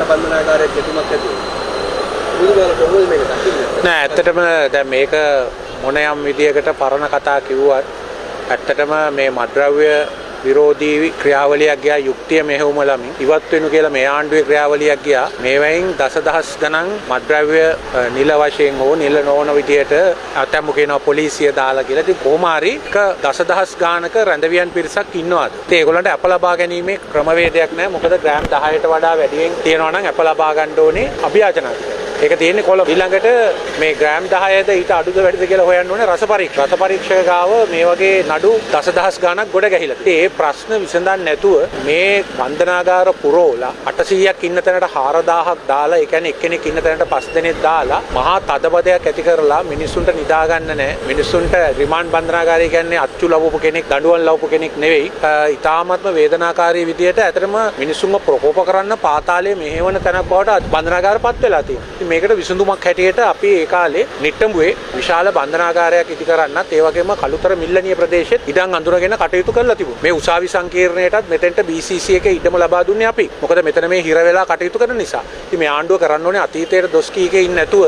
බන්ධනාගාරයේ කෙටුමක් ඇති නෑ ඇත්තටම දැන් මේක මොන යම් විදියකට පරණ කතා කිව්වත් ඇත්තටම මේ මද්ද්‍රව්‍ය විරෝධී ක්‍රියාවලියක් ගියා යුක්තිය මෙහෙයුමලමින් ඉවත් වෙනු කියලා මේ ආණ්ඩුවේ ක්‍රියාවලියක් ගියා මේවයින් දසදහස් ගණන් මද්ද්‍රව්‍ය නිල වශයෙන් හෝ නිල නොවන විදියට අතම්මු කියනවා පොලිසිය දාලා කියලා. ඉතින් කොහොම හරි දසදහස් ගානක රැඳවියන් පිරිසක් ඉන්නවාද? ඉතින් ඒගොල්ලන්ට අප ලබා ගැනීමේ ක්‍රමවේදයක් නැහැ. මොකද ග්‍රෑම් 10ට වඩා වැඩියෙන් තියනවා නම් අප ලබා ගන්න ඕනේ අභියාචනාත්මක. ඒක තියෙන්නේ කොළඹ. ඊළඟට මේ ග්‍රෑම් 10ද ඊට අඩුද වැඩිද කියලා හොයන්න ඕනේ රස පරීක්ෂක ගාව මේ වගේ නඩු දසදහස් ගානක් ගොඩ ගැහිලා. ඒ ප්‍රශ්න විසඳන්න නැතුව මේ බන්ධනාගාර පුරෝලා 800ක් ඉන්න තැනට 4000ක් දාලා ඒ කියන්නේ එක්කෙනෙක් ඉන්න තැනට 5 දෙනෙක් දාලා මහා තදබදයක් ඇති කරලා මිනිස්සුන්ට නිදා ගන්න නැහැ. මිනිස්සුන්ට රිමාන්ඩ් බන්ධනාගාරය කියන්නේ අච්චු ලවපු කෙනෙක් දඬුවම් ලවපු කෙනෙක් නෙවෙයි. ඊටාත්ම වේදනාකාරී විදියට ඇත්තටම මිනිස්සුන්ව ප්‍රකෝප කරන්න පාතාලයේ මෙහෙවන තැනක් බවට බන්ධනාගාරපත් වෙලා තියෙනවා. මේකට විසඳුමක් හැටියට අපි ඒ කාලේ නිට්ටඹුවේ විශාල බන්ධනාගාරයක් ඉදි කරන්නත් ඒ වගේම කළුතර මිල්ලනිය ප්‍රදේශෙත් ඉඩම් අඳුරගෙන කටයුතු කරලා තිබුණා. මේ උසාවි සංකීර්ණයටත් මෙතෙන්ට BCC එකේ ඉඩම ලබා දුන්නේ අපි. මොකද මෙතන මේ හිර වෙලා කටයුතු කරන නිසා. ඉතින් මේ ආණ්ඩුව කරන්න ඕනේ අතීතයේ දොස් කීකේ ඉන්නේ නැතුව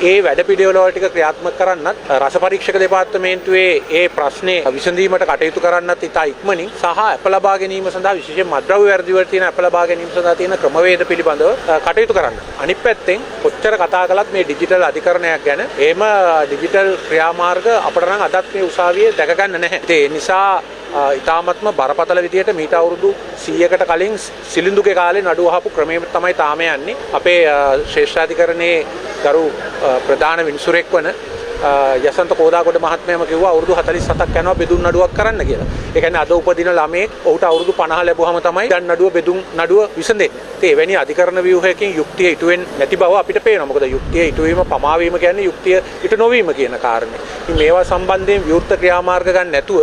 ඒ වැඩ පිළිවෙල වල ටික ක්‍රියාත්මක කරන්නත් රස පරීක්ෂක දෙපාර්තමේන්තුවේ ඒ ප්‍රශ්නේ විසඳීමට කටයුතු කරන්නත් ඉතා ඉක්මනින් සහ අප ලබා ගැනීම සඳහා විශේෂයෙන් මද්ද්‍රව්‍ය වැරදි වල තියෙන අප ලබා ගැනීම සඳහා තියෙන ක්‍රමවේද පිළිබඳව කටයුතු කරන්න. අනිත් පැත්තෙන් කොච්චර කතා කළත් මේ ඩිජිටල් අධිකරණයක් ගැන එහෙම ඩිජිටල් ක්‍රියාමාර්ග අපට නම් අදත් මේ උසාවියේ දැක ගන්න නැහැ. ඒ නිසා ඉතාමත්ම බරපතල විදියට මීට අවුරුදු 100කට කලින් සිලිඳුගේ කාලේ නඩුව අහපු ක්‍රමය තමයි තාම යන්නේ. අපේ ශ්‍රේෂ්ඨාධිකරණයේ ගරු ප්‍රධාන විනිසුරෙක් වන යසන්ත කෝදාගොඩ මහත්මයාම කිව්වා අවුරුදු 47ක් යනවා බෙදුම් නඩුවක් කරන්න කියලා. ඒ කියන්නේ අද උපදින ළමයෙක් ඔහුට අවුරුදු 50 ලැබුවම තමයි දැන් නඩුව බෙදුම් නඩුව විසඳෙන්නේ. ඒ එවැනි අධිකරණ ව්‍යුහයකින් යුක්තිය ඉටු වෙන්නේ නැති බව අපිට පේනවා. මොකද යුක්තිය ඉටු වීම පමා වීම කියන්නේ යුක්තිය ඉටු නොවීම කියන කාරණේ. ඉතින් මේවා සම්බන්ධයෙන් විවෘත ක්‍රියාමාර්ග ගන්න නැතුව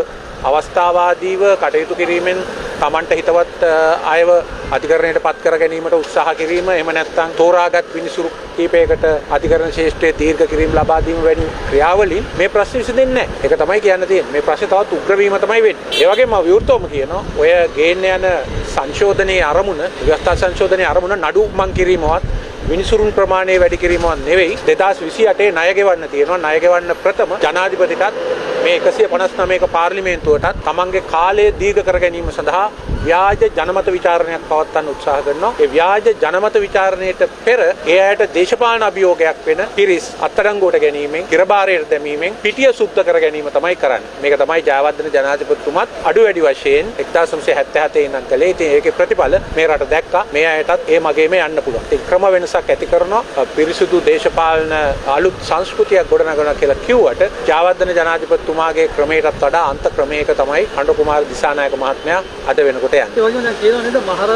අවස්ථාවාදීව කටයුතු කිරීමෙන් Tamanට හිතවත් අයව අධිකරණයට පත් කර ගැනීමට උත්සාහ කිරීම එහෙම නැත්නම් තෝරාගත් විනිසුරු කීපයකට අධිකරණ ශේෂ්ඨයේ දීර්ඝ කිරීම ලබා දීම වැනි ක්‍රියාවලින් මේ ප්‍රශ්න විසඳෙන්නේ නැහැ. ඒක තමයි කියන්න තියෙන්නේ. මේ ප්‍රශ්නේ තවත් උග්‍ර වීම තමයි වෙන්නේ. ඒ වගේම විවෘතවම කියනවා ඔය ගේන්න යන සංශෝධනයේ අරමුණ, ව්‍යවස්ථා සංශෝධනයේ අරමුණ නඩු මං කිරීමවත් විනිසුරුන් ප්‍රමාණය වැඩි කිරීමවත් නෙවෙයි 2028 ණය ගෙවන්න තියෙනවා. ණය ගෙවන්න ප්‍රථම ජනාධිපතිටත් මේ 159ක පාර්ලිමේන්තුවටත් තමන්ගේ කාලය දීර්ඝ කර ගැනීම සඳහා ව්‍යාජ ජනමත විචාරණයක් පවත්වන්න උත්සාහ කරනවා. ඒ ව්‍යාජ ජනමත විචාරණයට පෙර ඒ අයට දේශපාලන අභියෝගයක් වෙන පිරිස් අත්අඩංගුවට ගැනීමෙන්, කිරබාරයට දැමීමෙන් පිටිය සුද්ධ කර ගැනීම තමයි කරන්නේ. මේක තමයි ජයවර්ධන ජනාධිපතිතුමත් අඩු වැඩි වශයෙන් 1977 ඉඳන් කළේ. ඉතින් ඒකේ ප්‍රතිඵල මේ රට දැක්කා. මේ අයටත් ඒ මගේම යන්න පුළුවන්. ඒ ක්‍රම වෙනසක් ඇති කරනවා. පිරිසුදු දේශපාලන අලුත් සංස්කෘතියක් ගොඩනගනවා කියලා කිව්වට ජයවර්ධන ජනාධිපතිතුමාගේ ක්‍රමයටත් වඩා අන්ත ක්‍රමයක තමයි කණ්ඩු කුමාර දිසානායක මහත්මයා අද වෙනකොට යන්නේ. ඒ වගේම දැන් කියනවා නේද මහර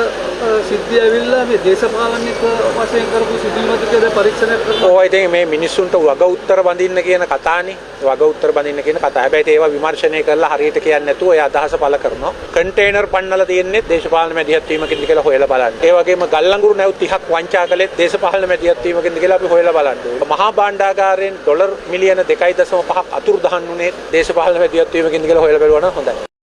සිද්ධිය ඇවිල්ලා මේ දේශපාලනික වශයෙන් කරපු සිදුවීමක් කියලා පරීක්ෂණයක් කරනවා. ඔය ඉතින් මේ මිනිස්සුන්ට වග උත්තර බඳින්න කියන කතානේ. වග උත්තර බඳින්න කියන කතාව. හැබැයි ඒවා විමර්ශනය කරලා හරියට කියන්නේ නැතුව ඔය අදහස පළ කරනවා. කන්ටේනර් පන්නලා තියෙන්නේ දේශපාලන මැදිහත් වීමකින්ද කියලා හොයලා බලන්න. ඒ වගේම ගල්ලංගුරු නැව් 30ක් වංචා කළේ දේශපාලන මැදිහත් වීමකින්ද කියලා අපි හොයලා බලන්න. මහා භාණ්ඩාගාරයෙන් ඩොලර් මිලියන 2.5ක් අතුරුදහන් වුණේ දේශපාලන මැදිහත් වීමකින්ද කියලා හොයලා බලනවා හොඳයි.